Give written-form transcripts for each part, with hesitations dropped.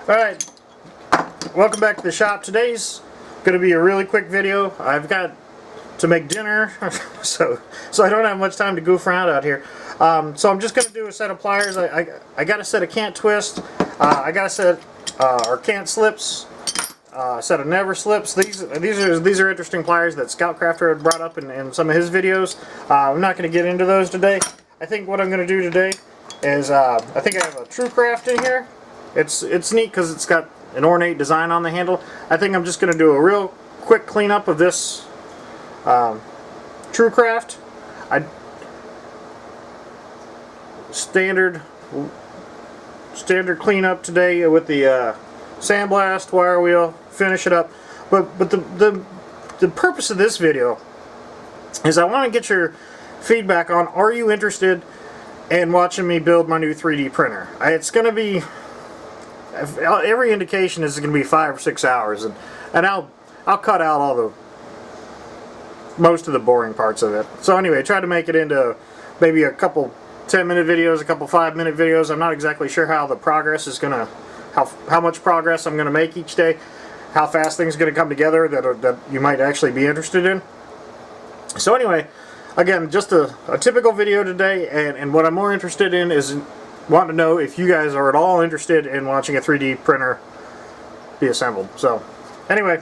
Alright, welcome back to the shop. Today's going to be a really quick video. I've got to make dinner, so I don't have much time to goof around out here. So I'm just going to do a set of pliers. I got a set of can't twist. I got a set or can't slips. A set of never slips. These are interesting pliers that Scout Crafter had brought up in some of his videos. I'm not going to get into those today. I think what I'm going to do today is I think I have a truecraft in here. It's neat because it's got an ornate design on the handle. I think I'm just going to do a real quick cleanup of this truecraft. Standard cleanup today with the sandblast, wire wheel, finish it up. But the purpose of this video is I want to get your feedback on, are you interested in watching me build my new 3D printer? It's going to be, every indication is going to be 5 or 6 hours, and I'll cut out all most of the boring parts of it. So anyway, try to make it into maybe a couple 10-minute videos, a couple 5-minute videos. I'm not exactly sure how the progress is going to, how much progress I'm going to make each day, how fast things are going to come together that you might actually be interested in. So anyway, again, just a typical video today, and what I'm more interested in is wanting to know if you guys are at all interested in watching a 3D printer be assembled. So anyway,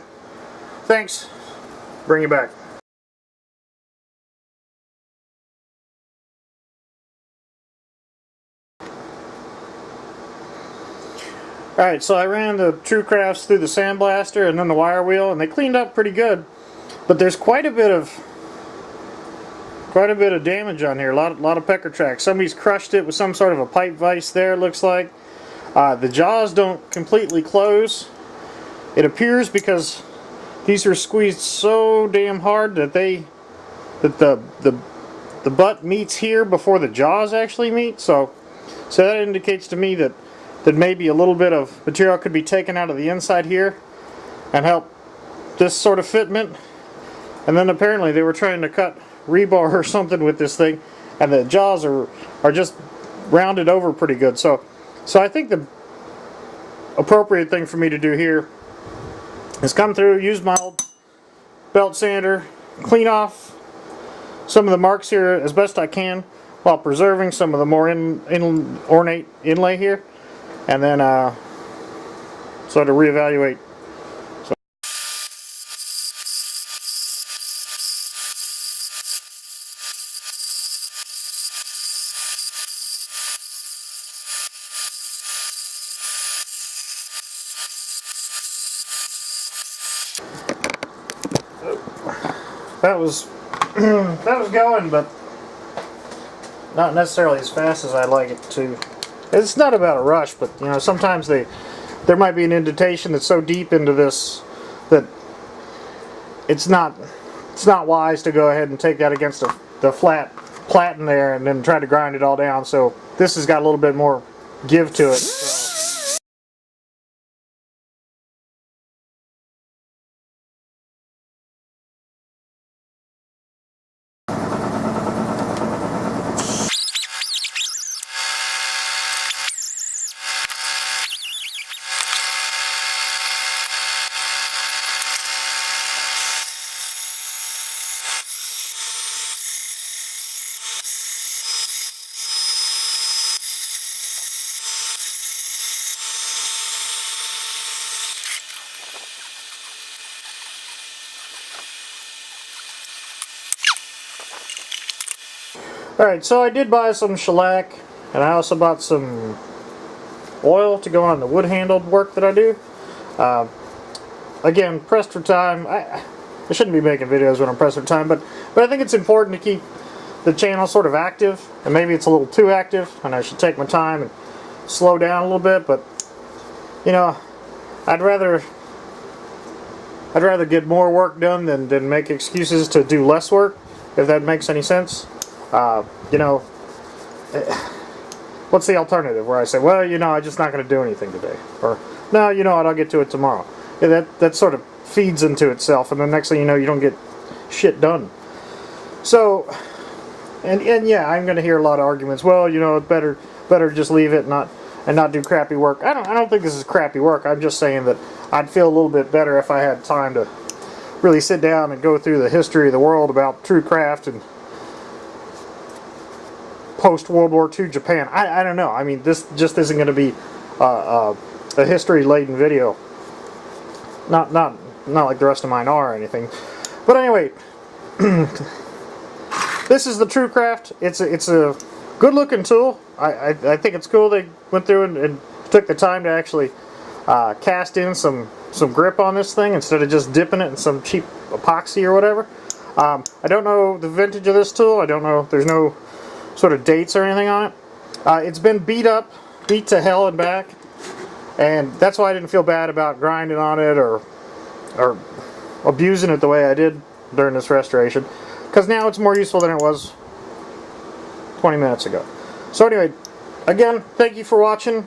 thanks. Bring you back. Alright, so I ran the truecrafts through the sandblaster and then the wire wheel, and they cleaned up pretty good. But there's quite a bit of damage on here. A lot of pecker tracks. Somebody's crushed it with some sort of a pipe vise there, it looks like. The jaws don't completely close. It appears because these are squeezed so damn hard that the butt meets here before the jaws actually meet. So that indicates to me that maybe a little bit of material could be taken out of the inside here and help this sort of fitment. And then apparently they were trying to cut rebar or something with this thing, and the jaws are just rounded over pretty good. So I think the appropriate thing for me to do here is come through, use my old belt sander, clean off some of the marks here as best I can while preserving some of the more ornate inlay here, and then sort of reevaluate. That was going, but not necessarily as fast as I'd like it to. It's not about a rush, but you know, sometimes there might be an indentation that's so deep into this that it's not wise to go ahead and take that against the flat platen there and then try to grind it all down. So this has got a little bit more give to it. So. Alright, so I did buy some shellac, and I also bought some oil to go on the wood-handled work that I do. Again, pressed for time. I shouldn't be making videos when I'm pressed for time, but I think it's important to keep the channel sort of active, and maybe it's a little too active, and I should take my time and slow down a little bit, but, you know, I'd rather get more work done than make excuses to do less work, if that makes any sense. You know, what's the alternative where I say, well, you know, I'm just not going to do anything today, or no, you know what, I'll get to it tomorrow. Yeah, that sort of feeds into itself, and the next thing you know, you don't get shit done. So, and yeah, I'm going to hear a lot of arguments. Well, you know, better just leave it, not and not do crappy work. I don't think this is crappy work. I'm just saying that I'd feel a little bit better if I had time to really sit down and go through the history of the world about truecraft and post-World War II Japan. I don't know. I mean, this just isn't going to be a history-laden video. Not like the rest of mine are or anything. But anyway, this is the truecraft. It's a good-looking tool. I think it's cool they went through and took the time to actually cast in some grip on this thing instead of just dipping it in some cheap epoxy or whatever. I don't know the vintage of this tool. I don't know. There's no sort of dates or anything on it. It's been beat to hell and back, and that's why I didn't feel bad about grinding on it or abusing it the way I did during this restoration, because now it's more useful than it was 20 minutes ago. So anyway, again, thank you for watching.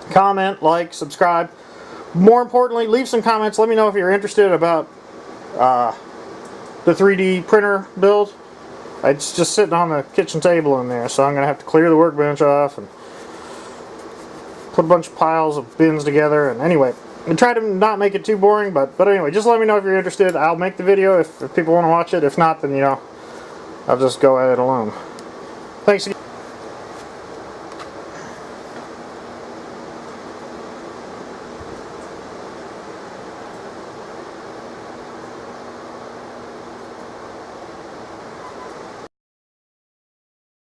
Comment, like, subscribe. More importantly, leave some comments. Let me know if you're interested about the 3D printer build. It's just sitting on the kitchen table in there, so I'm going to have to clear the workbench off and put a bunch of piles of bins together. And anyway, I try to not make it too boring, but anyway, just let me know if you're interested. I'll make the video if people want to watch it. If not, then, you know, I'll just go at it alone. Thanks again.